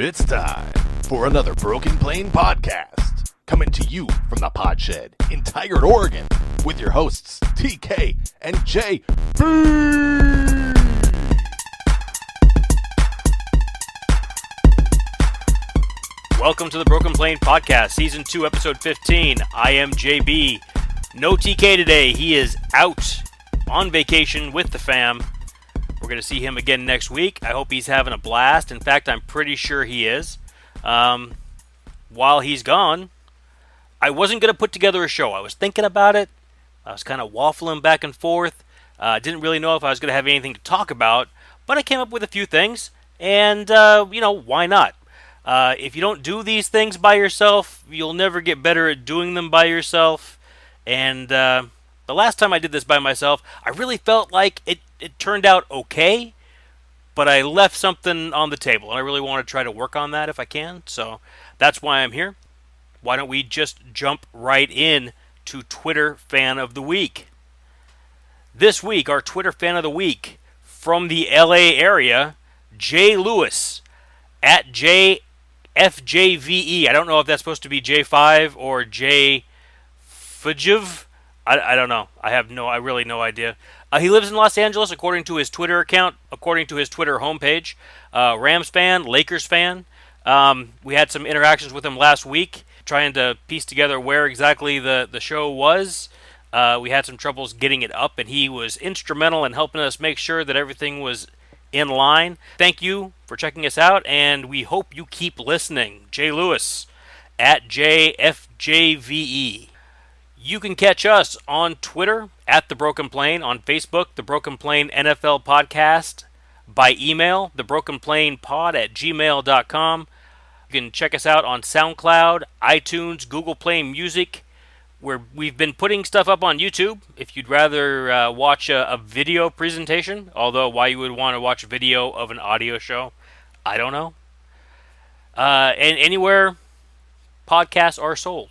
It's time for another Broken Plane podcast, coming to you from the Pod Shed in Tigard, Oregon, with your hosts TK and JB. Welcome to the Broken Plane podcast, season 2, episode 15. I am JB. No TK today. He is out on vacation with the fam. We're going to see him again next week. I hope he's having a blast. In fact, I'm pretty sure he is. While he's gone, I wasn't going to put together a show. I was thinking about it. I was kind of waffling back and forth. Didn't really know if I was going to have anything to talk about, but I came up with a few things, and, why not? If you don't do these things by yourself, you'll never get better at doing them by yourself. And the last time I did this by myself, I really felt like it turned out okay, but I left something on the table, and I really want to try to work on that if I can. So that's why I'm here. Why don't we just jump right in to Twitter Fan of the Week? This week, our Twitter Fan of the Week from the LA area, Jay Lewis, at JFJVE. I don't know if that's supposed to be J5 or J Fujiv. I don't know. I really no idea. He lives in Los Angeles, according to his Twitter account, according to his Twitter homepage. Rams fan, Lakers fan. We had some interactions with him last week, trying to piece together where exactly the show was. We had some troubles getting it up, and he was instrumental in helping us make sure that everything was in line. Thank you for checking us out, and we hope you keep listening. Jay Lewis, at JFJVE. You can catch us on Twitter, at The Broken Plane, on Facebook, The Broken Plane NFL Podcast, by email, thebrokenplanepod@gmail.com. You can check us out on SoundCloud, iTunes, Google Play Music, where we've been putting stuff up on YouTube. If you'd rather watch a video presentation, although why you would want to watch a video of an audio show, I don't know. And anywhere podcasts are sold.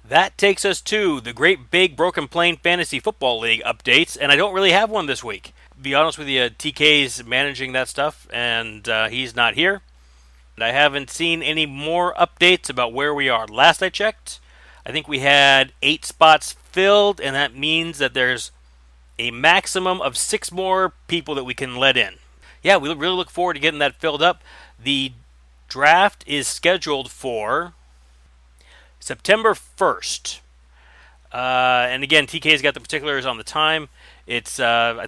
That takes us to the Great Big Broken Plane Fantasy Football League updates, and I don't really have one this week. To be honest with you, TK's managing that stuff, and he's not here. And I haven't seen any more updates about where we are. Last I checked, I think we had 8 spots filled, and that means that there's a maximum of 6 more people that we can let in. Yeah, we really look forward to getting that filled up. The draft is scheduled for September 1st. And again, TK's got the particulars on the time. It's, I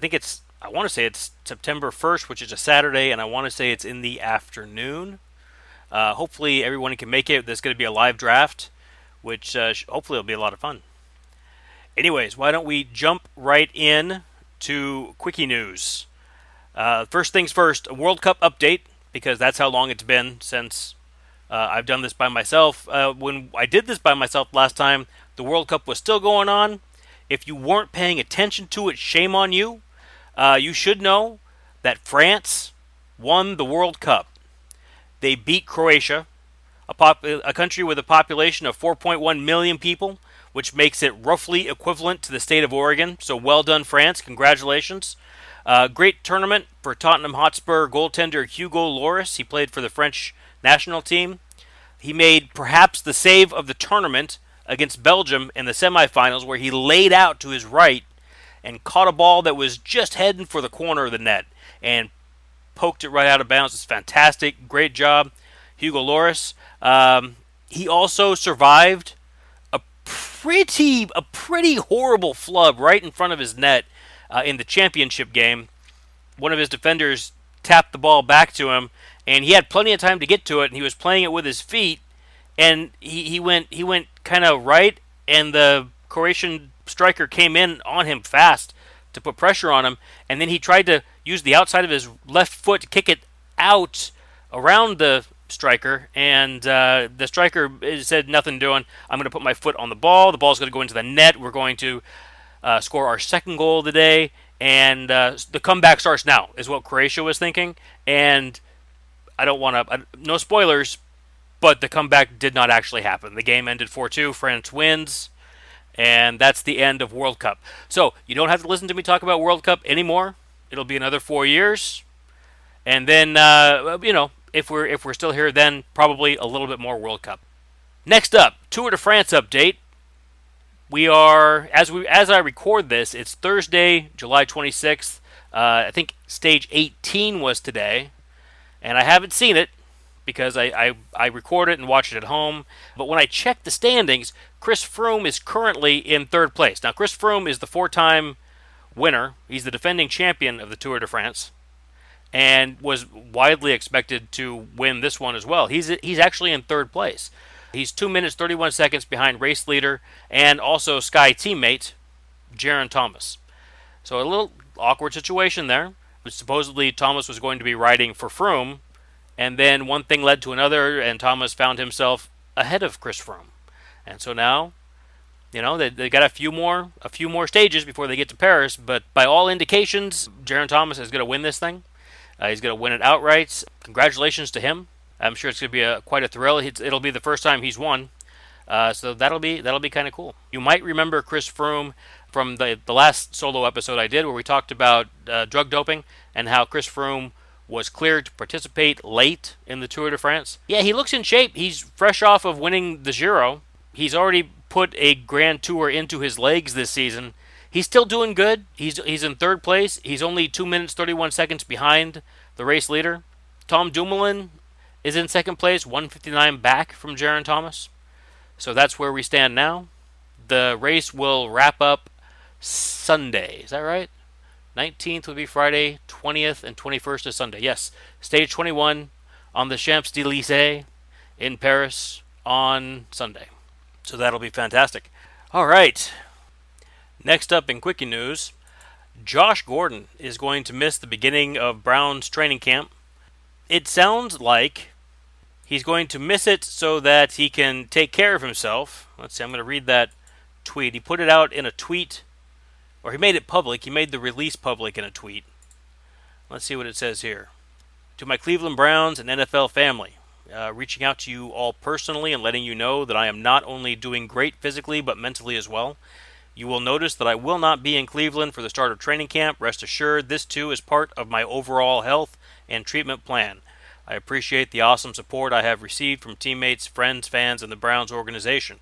want to say it's September 1st, which is a Saturday, and I want to say it's in the afternoon. Hopefully everyone can make it. There's going to be a live draft, which hopefully will be a lot of fun. Anyways, why don't we jump right in to Quickie News. First things first, a World Cup update, because that's how long it's been since I've done this by myself. When I did this by myself last time, the World Cup was still going on. If you weren't paying attention to it, shame on you. You should know that France won the World Cup. They beat Croatia, a country with a population of 4.1 million people, which makes it roughly equivalent to the state of Oregon. So well done, France. Congratulations. Great tournament for Tottenham Hotspur goaltender Hugo Lloris. He played for the French national team. He made perhaps the save of the tournament against Belgium in the semifinals, where he laid out to his right and caught a ball that was just heading for the corner of the net and poked it right out of bounds. It's fantastic. Great job, Hugo Lloris. He also survived a pretty horrible flub right in front of his net in the championship game. One of his defenders tapped the ball back to him, and he had plenty of time to get to it, and he was playing it with his feet, and he went kind of right, and the Croatian striker came in on him fast to put pressure on him, and then he tried to use the outside of his left foot to kick it out around the striker, and the striker said, nothing doing, I'm going to put my foot on the ball, the ball's going to go into the net, we're going to score our second goal of the day, and the comeback starts now, is what Croatia was thinking, and I don't want to, no spoilers, but the comeback did not actually happen. The game ended 4-2, France wins, and that's the end of World Cup. So you don't have to listen to me talk about World Cup anymore. It'll be another 4 years, and then if we're still here, then probably a little bit more World Cup. Next up, Tour de France update. We are as I record this, it's Thursday, July 26th. I think stage 18 was today, and I haven't seen it because I record it and watch it at home. But when I check the standings, Chris Froome is currently in third place. Now, Chris Froome is the 4-time winner. He's the defending champion of the Tour de France, and was widely expected to win this one as well. He's actually in third place. He's 2 minutes 31 seconds behind race leader and also Sky teammate Geraint Thomas. So a little awkward situation there. Supposedly Thomas was going to be riding for Froome, and then one thing led to another, and Thomas found himself ahead of Chris Froome. And so now, they got a few more stages before they get to Paris. But by all indications, Geraint Thomas is going to win this thing. He's going to win it outright. Congratulations to him. I'm sure it's going to be quite a thrill. It'll be the first time he's won, so that'll be kind of cool. You might remember Chris Froome from the last solo episode I did, where we talked about drug doping and how Chris Froome was cleared to participate late in the Tour de France. Yeah, he looks in shape. He's fresh off of winning the Giro. He's already put a Grand Tour into his legs this season. He's still doing good. He's in third place. He's only 2 minutes 31 seconds behind the race leader. Tom Dumoulin is in second place, 159 back from Geraint Thomas. So that's where we stand now. The race will wrap up Sunday. Is that right? 19th would be Friday, 20th and 21st is Sunday. Yes, stage 21 on the Champs-Élysées in Paris on Sunday. So that'll be fantastic. All right. Next up in Quickie News, Josh Gordon is going to miss the beginning of Browns training camp. It sounds like he's going to miss it so that he can take care of himself. Let's see, I'm going to read that tweet. He put it out in a tweet, or he made it public. He made the release public in a tweet. Let's see what it says here. To my Cleveland Browns and NFL family, reaching out to you all personally and letting you know that I am not only doing great physically but mentally as well. You will notice that I will not be in Cleveland for the start of training camp. Rest assured, this too is part of my overall health and treatment plan. I appreciate the awesome support I have received from teammates, friends, fans, and the Browns organization.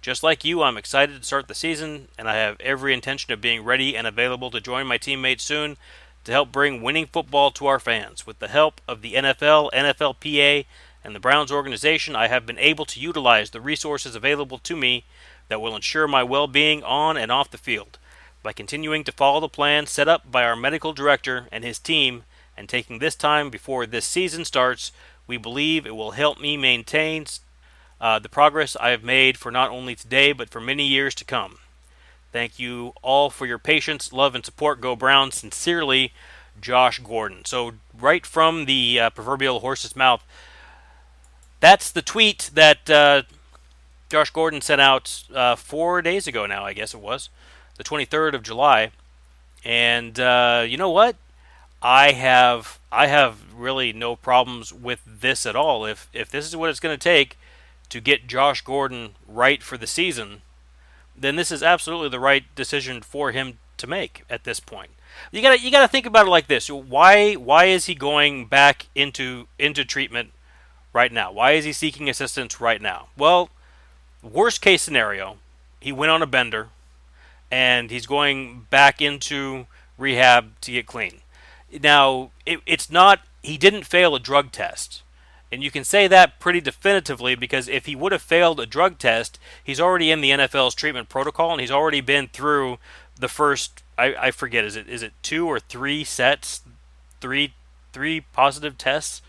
Just like you, I'm excited to start the season, and I have every intention of being ready and available to join my teammates soon to help bring winning football to our fans. With the help of the NFL, NFLPA, and the Browns organization, I have been able to utilize the resources available to me that will ensure my well-being on and off the field. By continuing to follow the plan set up by our medical director and his team, and taking this time before this season starts, we believe it will help me maintain the progress I have made for not only today, but for many years to come. Thank you all for your patience, love, and support. Go Browns. Sincerely, Josh Gordon. So right from the proverbial horse's mouth, that's the tweet that Josh Gordon sent out 4 days ago now, I guess it was, the 23rd of July. And you know what? I have really no problems with this at all. If this is what it's going to take to get Josh Gordon right for the season, then this is absolutely the right decision for him to make at this point. You gotta think about it like this. Why is he going back into treatment right now? Why is he seeking assistance right now? Well, worst case scenario, he went on a bender and he's going back into rehab to get clean. Now, it's not, he didn't fail a drug test. And you can say that pretty definitively because if he would have failed a drug test, he's already in the NFL's treatment protocol and he's already been through the first, I forget, is it 2 or 3 sets, three positive tests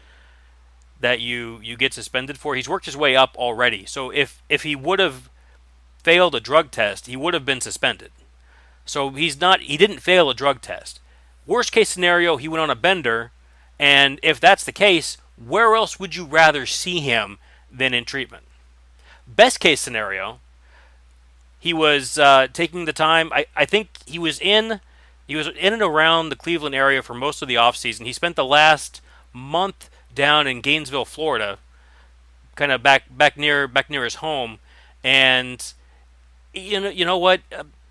that you get suspended for? He's worked his way up already. So if he would have failed a drug test, he would have been suspended. So he didn't fail a drug test. Worst case scenario, he went on a bender, and if that's the case, where else would you rather see him than in treatment? Best case scenario, he was taking the time. I think he was in and around the Cleveland area for most of the offseason. He spent the last month down in Gainesville, Florida, kind of back near his home, and you know what?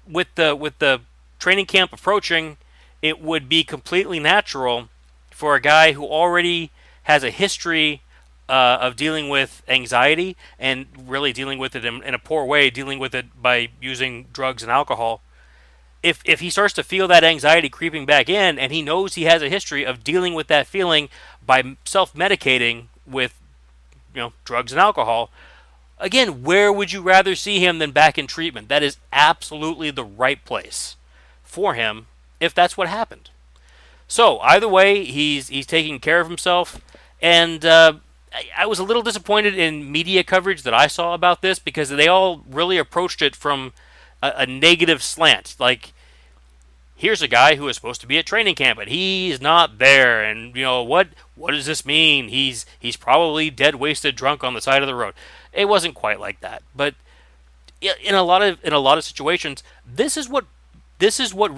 With the training camp approaching, it would be completely natural for a guy who already has a history of dealing with anxiety and really dealing with it in a poor way, dealing with it by using drugs and alcohol. If he starts to feel that anxiety creeping back in, and he knows he has a history of dealing with that feeling by self-medicating with drugs and alcohol, again, where would you rather see him than back in treatment? That is absolutely the right place for him if that's what happened. So either way, he's taking care of himself, and I was a little disappointed in media coverage that I saw about this because they all really approached it from a negative slant. Like, here's a guy who is supposed to be at training camp, but he's not there, and what does this mean? He's probably dead, wasted, drunk on the side of the road. It wasn't quite like that, but in a lot of situations, this is what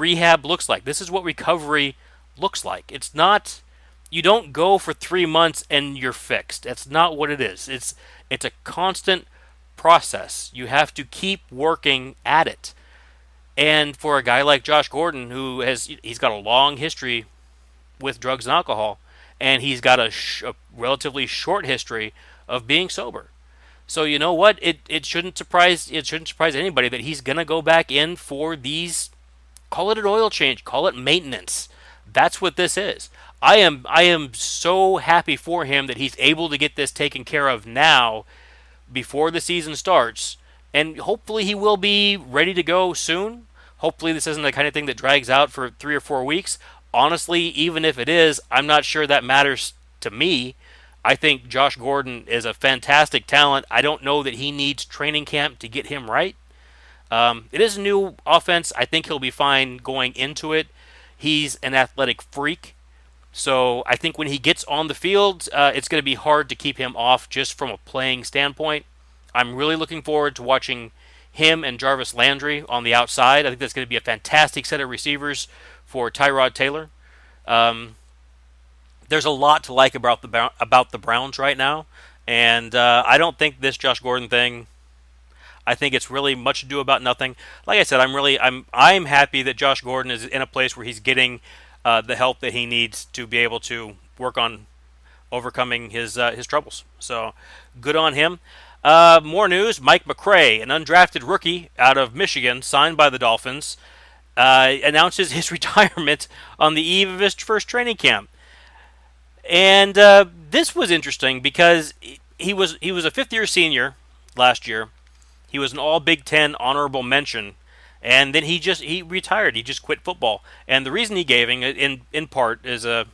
rehab looks like. This is what recovery looks like. It's not. You don't go for 3 months and you're fixed. That's not what it is. It's a constant process. You have to keep working at it. And for a guy like Josh Gordon, he's got a long history with drugs and alcohol, and he's got a relatively short history of being sober. So you know what? It shouldn't surprise anybody that he's gonna go back in for these. Call it an oil change. Call it maintenance. That's what this is. I am so happy for him that he's able to get this taken care of now before the season starts, and hopefully he will be ready to go soon. Hopefully this isn't the kind of thing that drags out for 3 or 4 weeks. Honestly, even if it is, I'm not sure that matters to me. I think Josh Gordon is a fantastic talent. I don't know that he needs training camp to get him right. It is a new offense. I think he'll be fine going into it. He's an athletic freak. So I think when he gets on the field, it's going to be hard to keep him off just from a playing standpoint. I'm really looking forward to watching him and Jarvis Landry on the outside. I think that's going to be a fantastic set of receivers for Tyrod Taylor. There's a lot to like about the Browns right now, and I don't think this Josh Gordon thing. I think it's really much ado about nothing. Like I said, I'm happy that Josh Gordon is in a place where he's getting the help that he needs to be able to work on overcoming his troubles. So good on him. More news. Mike McCray, an undrafted rookie out of Michigan, signed by the Dolphins, announces his retirement on the eve of his first training camp. And this was interesting because he was a fifth-year senior last year. He was an all Big Ten honorable mention. And then he retired. He just quit football. And the reason he gave, in part, is a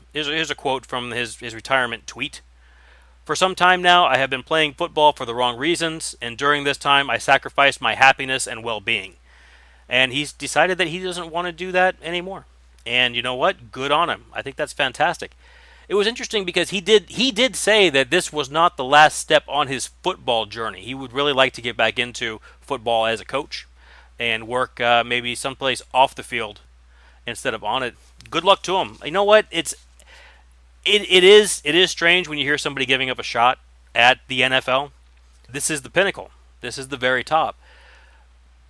quote from his retirement tweet. For some time now, I have been playing football for the wrong reasons, and during this time, I sacrificed my happiness and well-being. And he's decided that he doesn't want to do that anymore. And you know what? Good on him. I think that's fantastic. It was interesting because he did say that this was not the last step on his football journey. He would really like to get back into football as a coach and work maybe someplace off the field instead of on it. Good luck to him. You know what? It is strange when you hear somebody giving up a shot at the NFL. This is the pinnacle. This is the very top.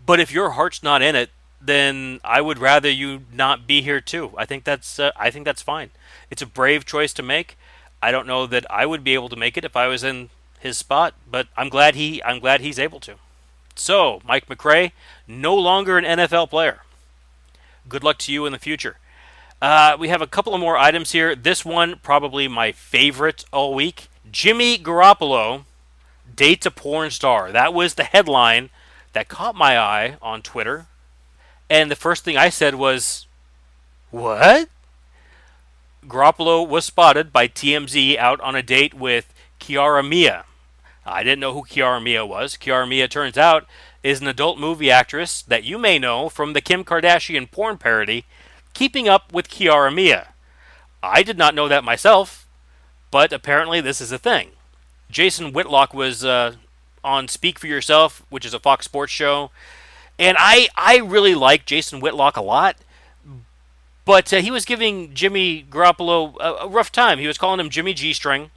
But if your heart's not in it, then I would rather you not be here too. I think that's fine. It's a brave choice to make. I don't know that I would be able to make it if I was in his spot, but I'm glad he's able to. So, Mike McCray, no longer an NFL player. Good luck to you in the future. We have a couple of more items here. This one, probably my favorite all week. Jimmy Garoppolo dates a porn star. That was the headline that caught my eye on Twitter. And the first thing I said was, what? Garoppolo was spotted by TMZ out on a date with Kiara Mia. I didn't know who Kiara Mia was. Kiara Mia, turns out, is an adult movie actress that you may know from the Kim Kardashian porn parody, Keeping Up with Kiara Mia. I did not know that myself, but apparently this is a thing. Jason Whitlock was on Speak for Yourself, which is a Fox Sports show, and I really like Jason Whitlock a lot, but he was giving Jimmy Garoppolo a rough time. He was calling him Jimmy G-String,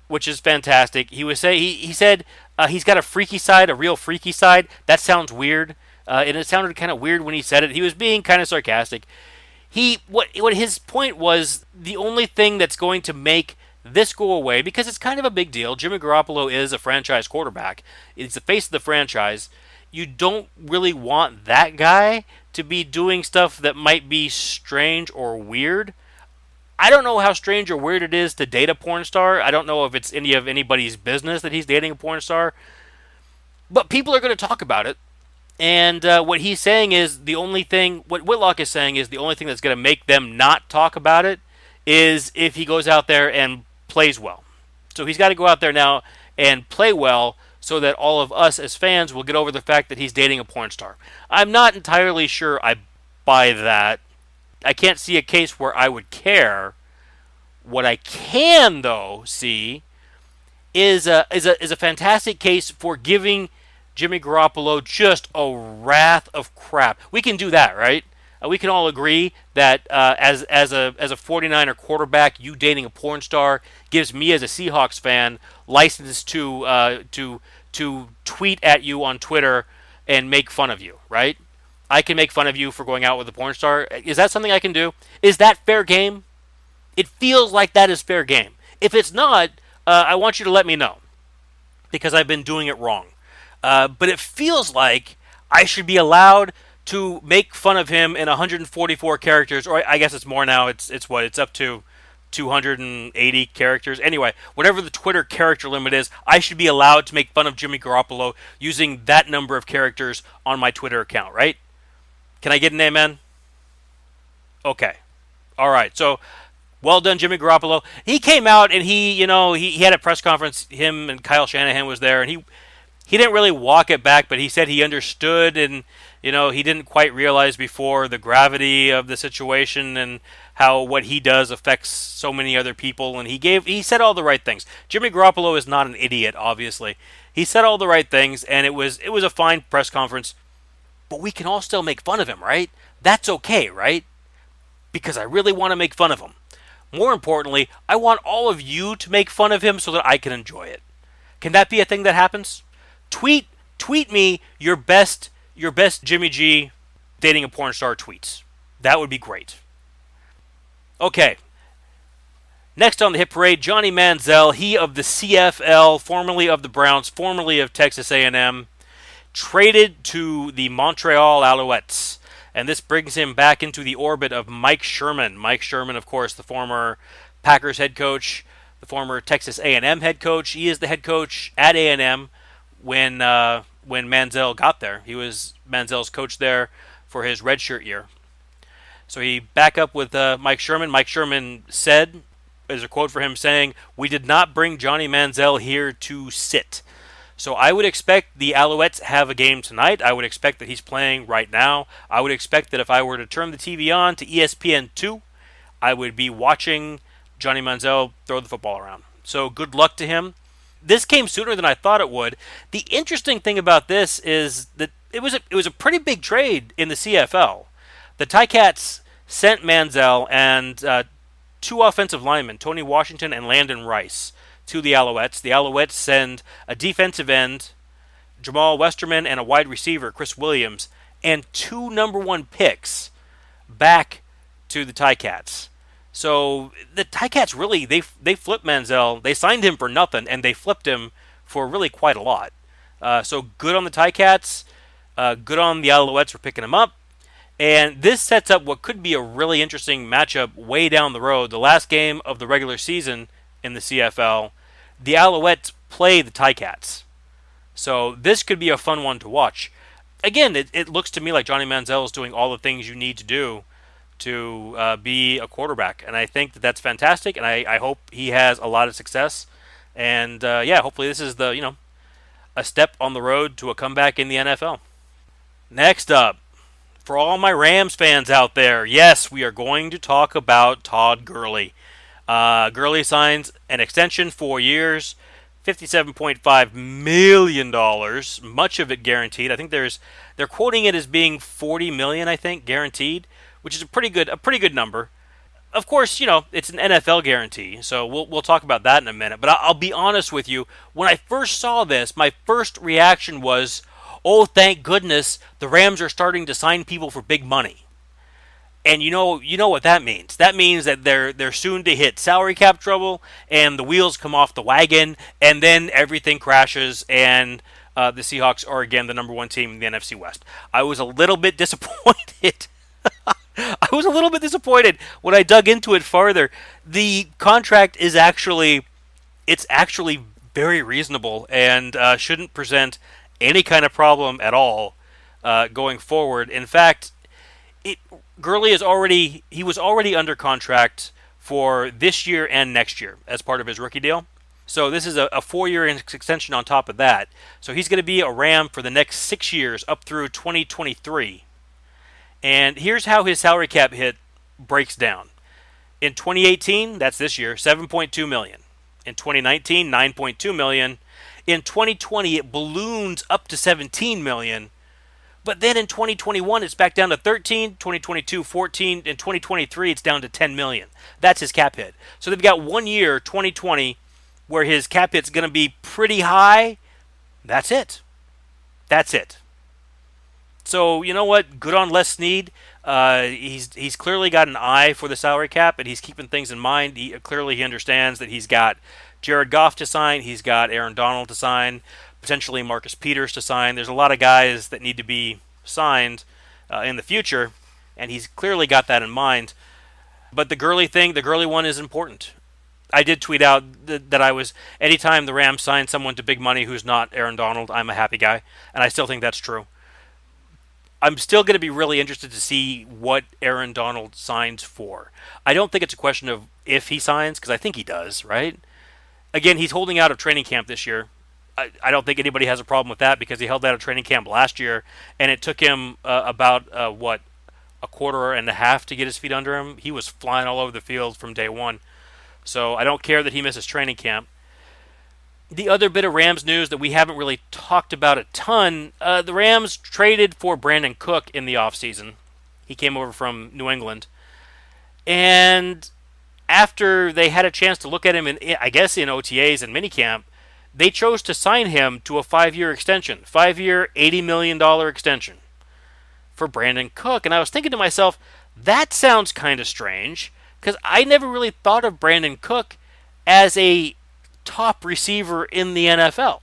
which is fantastic. He said he's got a freaky side, a real freaky side. That sounds weird, and it sounded kind of weird when he said it. He was being kind of sarcastic. What his point was, the only thing that's going to make this go away because it's kind of a big deal. Jimmy Garoppolo is a franchise quarterback. It's the face of the franchise. You don't really want that guy to be doing stuff that might be strange or weird. I don't know how strange or weird it is to date a porn star. I don't know if it's any of anybody's business that he's dating a porn star. But people are going to talk about it. And what he's saying is what Whitlock is saying is the only thing that's going to make them not talk about it is if he goes out there and plays well. So he's got to go out there now and play well so that all of us as fans will get over the fact that he's dating a porn star. I'm not entirely sure I buy that. I can't see a case where I would care. What I can, though, see is a fantastic case for giving Jimmy Garoppolo just a wrath of crap. We can do that, right? We can all agree that as a 49er quarterback, you dating a porn star gives me as a Seahawks fan license to tweet at you on Twitter and make fun of you, right? I can make fun of you for going out with a porn star. Is that something I can do? Is that fair game? It feels like that is fair game. If it's not, I want you to let me know because I've been doing it wrong. But it feels like I should be allowed to make fun of him in 144 characters, or I guess it's more now. It's up to 280 characters. Anyway, whatever the Twitter character limit is, I should be allowed to make fun of Jimmy Garoppolo using that number of characters on my Twitter account, right? Can I get an amen? Okay. All right. So, well done, Jimmy Garoppolo. He came out and he had a press conference. Him and Kyle Shanahan was there, and he didn't really walk it back, but he said he understood and, he didn't quite realize before the gravity of the situation and how what he does affects so many other people. And he said all the right things. Jimmy Garoppolo is not an idiot, obviously. He said all the right things, and it was a fine press conference. But we can all still make fun of him, right? That's okay, right? Because I really want to make fun of him. More importantly, I want all of you to make fun of him so that I can enjoy it. Can that be a thing that happens? Tweet me your best Jimmy G dating a porn star tweets. That would be great. Okay. Next on the hit parade, Johnny Manziel, he of the CFL, formerly of the Browns, formerly of Texas A&M, traded to the Montreal Alouettes. And this brings him back into the orbit of Mike Sherman. Mike Sherman, of course, the former Packers head coach, the former Texas A&M head coach. He is the head coach at A&M when Manziel got there. He was Manziel's coach there for his redshirt year. So he back up with Mike Sherman. Mike Sherman said, there's a quote for him saying, "We did not bring Johnny Manziel here to sit." So I would expect the Alouettes have a game tonight. I would expect that he's playing right now. I would expect that if I were to turn the TV on to ESPN2, I would be watching Johnny Manziel throw the football around. So good luck to him. This came sooner than I thought it would. The interesting thing about this is that it was a pretty big trade in the CFL. The Ticats sent Manziel and two offensive linemen, Tony Washington and Landon Rice, to the Alouettes. The Alouettes send a defensive end, Jamal Westerman, and a wide receiver, Chris Williams, and 2 number 1 picks back to the Ticats. So the Ticats really, they flipped Manziel. They signed him for nothing, and they flipped him for really quite a lot. So good on the Ticats. Good on the Alouettes for picking him up. And this sets up what could be a really interesting matchup way down the road. The last game of the regular season in the CFL, the Alouettes play the Ticats. So this could be a fun one to watch. Again, it looks to me like Johnny Manziel is doing all the things you need to do to be a quarterback. And I think that that's fantastic, and I hope he has a lot of success. And, hopefully this is a step on the road to a comeback in the NFL. Next up, for all my Rams fans out there, yes, we are going to talk about Todd Gurley. Gurley signs an extension, 4 years, $57.5 million, much of it guaranteed. I think they're quoting it as being $40 million, I think, guaranteed, which is a pretty good number. Of course, it's an NFL guarantee, so we'll talk about that in a minute. But I'll be honest with you, when I first saw this, my first reaction was, oh, thank goodness, the Rams are starting to sign people for big money. And you know what that means. That means that they're soon to hit salary cap trouble, and the wheels come off the wagon, and then everything crashes, and the Seahawks are again the number one team in the NFC West. I was a little bit disappointed. I was a little bit disappointed when I dug into it farther. The contract is actually very reasonable and shouldn't present any kind of problem at all going forward. In fact, Gurley was already under contract for this year and next year as part of his rookie deal. So this is a 4-year extension on top of that. So he's going to be a Ram for the next 6 years up through 2023. And here's how his salary cap hit breaks down. In 2018, that's this year, $7.2 million. In 2019, $9.2 million. In 2020, it balloons up to $17 million. But then in 2021, it's back down to 13, 2022, 14, and 2023, it's down to 10 million. That's his cap hit. So they've got 1 year, 2020, where his cap hit's going to be pretty high. That's it. So you know what? Good on Les Snead. He's clearly got an eye for the salary cap, and he's keeping things in mind. He understands that he's got Jared Goff to sign, he's got Aaron Donald to sign, potentially Marcus Peters to sign. There's a lot of guys that need to be signed in the future, and he's clearly got that in mind. But the Gurley one is important. I did tweet out that anytime the Rams sign someone to big money who's not Aaron Donald, I'm a happy guy, and I still think that's true. I'm still going to be really interested to see what Aaron Donald signs for. I don't think it's a question of if he signs, because I think he does, right? Again, he's holding out of training camp this year. I don't think anybody has a problem with that because he held out of training camp last year, and it took him about a quarter and a half to get his feet under him. He was flying all over the field from day one. So I don't care that he misses training camp. The other bit of Rams news that we haven't really talked about a ton, the Rams traded for Brandin Cook in the offseason. He came over from New England. And after they had a chance to look at him, in OTAs and minicamp, they chose to sign him to a 5-year extension. 5-year, $80 million extension for Brandin Cook. And I was thinking to myself, that sounds kind of strange, because I never really thought of Brandin Cook as a top receiver in the NFL.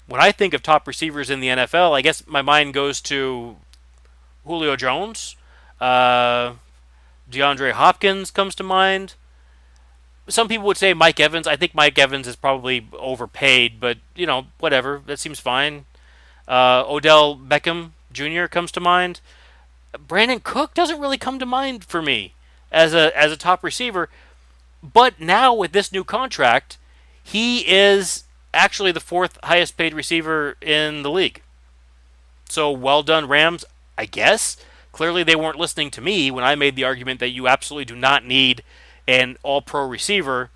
When I think of top receivers in the NFL, I guess my mind goes to Julio Jones. DeAndre Hopkins comes to mind. Some people would say Mike Evans. I think Mike Evans is probably overpaid, but, whatever. That seems fine. Odell Beckham Jr. comes to mind. Brandin Cook doesn't really come to mind for me as a top receiver. But now with this new contract, he is actually the 4th highest paid receiver in the league. So well done, Rams, I guess. Clearly they weren't listening to me when I made the argument that you absolutely do not need an all-pro receiver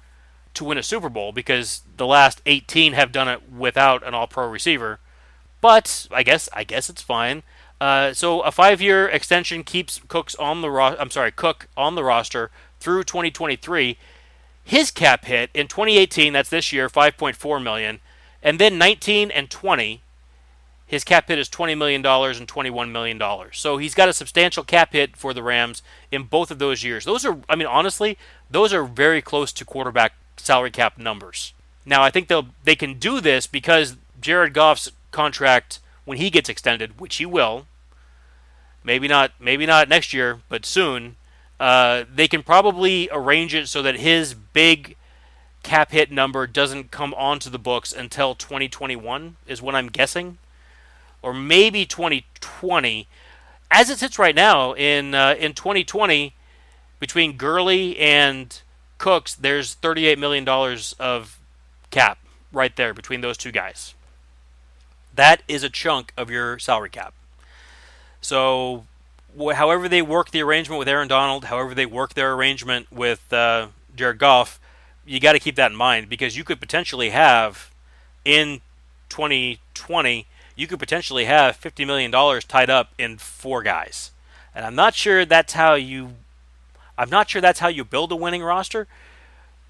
to win a Super Bowl, because the last 18 have done it without an all-pro receiver. But I guess it's fine. So a 5-year extension keeps Cook on the roster through 2023. His cap hit in 2018, that's this year, $5.4 million, and then 19 and 20, his cap hit is $20 million and $21 million. So he's got a substantial cap hit for the Rams in both of those years. Honestly, those are very close to quarterback salary cap numbers. Now, I think they can do this because Jared Goff's contract, when he gets extended, which he will, maybe not next year, but soon, they can probably arrange it so that his big cap hit number doesn't come onto the books until 2021 is what I'm guessing. Or maybe 2020. As it sits right now, in 2020, between Gurley and Cooks, there's $38 million of cap right there between those two guys. That is a chunk of your salary cap. So however they work the arrangement with Aaron Donald, however they work their arrangement with Jared Goff, you got to keep that in mind, because you could potentially have, in 2020, you could potentially have $50 million tied up in 4 guys. And I'm not sure that's how you build a winning roster,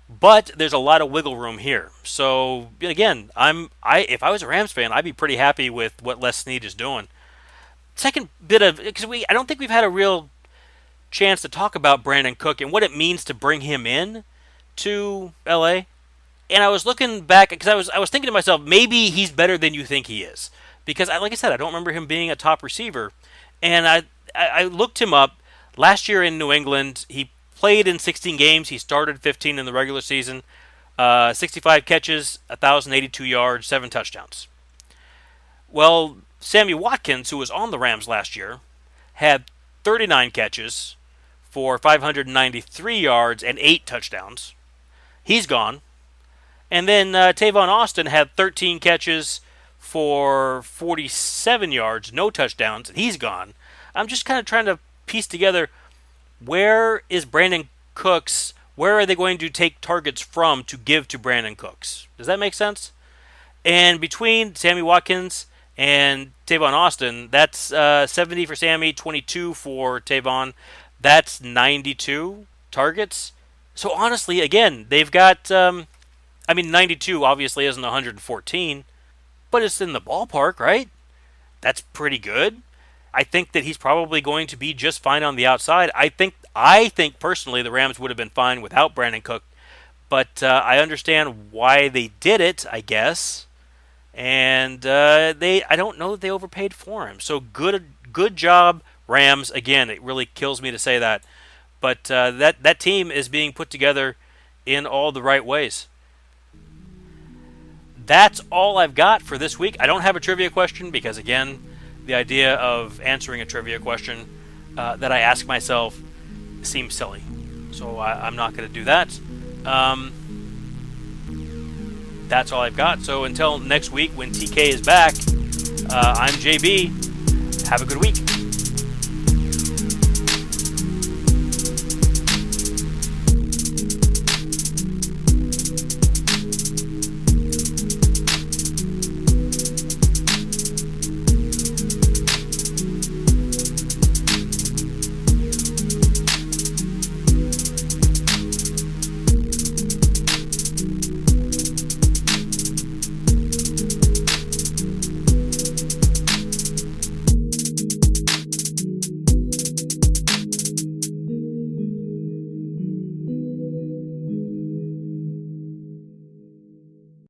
but there's a lot of wiggle room here. So again, if I was a Rams fan, I'd be pretty happy with what Les Snead is doing. Second bit of, because I don't think we've had a real chance to talk about Brandin Cook and what it means to bring him in to LA. And I was looking back because I was thinking to myself, maybe he's better than you think he is, because like I said, I don't remember him being a top receiver. And I looked him up. Last year in New England, he played in 16 games. He started 15 in the regular season. 65 catches, 1,082 yards, 7 touchdowns. Well, Sammy Watkins, who was on the Rams last year, had 39 catches for 593 yards and 8 touchdowns. He's gone. And then Tavon Austin had 13 catches for 47 yards, no touchdowns, and he's gone. I'm just kind of trying to piece together, where is Brandin Cooks? Where are they going to take targets from to give to Brandin Cooks? Does that make sense? And between Sammy Watkins and Tavon Austin, that's 70 for Sammy, 22 for Tavon. That's 92 targets. So honestly, again, they've got, 92 obviously isn't 114, but it's in the ballpark, right? That's pretty good. I think that he's probably going to be just fine on the outside. I think personally the Rams would have been fine without Brandin Cook, but I understand why they did it, I guess. And I don't know that they overpaid for him. So good job, Rams. Again, it really kills me to say that, but that team is being put together in all the right ways. That's all I've got for this week. I don't have a trivia question because, again, the idea of answering a trivia question that I ask myself seems silly. So I'm not going to do that. That's all I've got. So until next week when TK is back, I'm JB. Have a good week.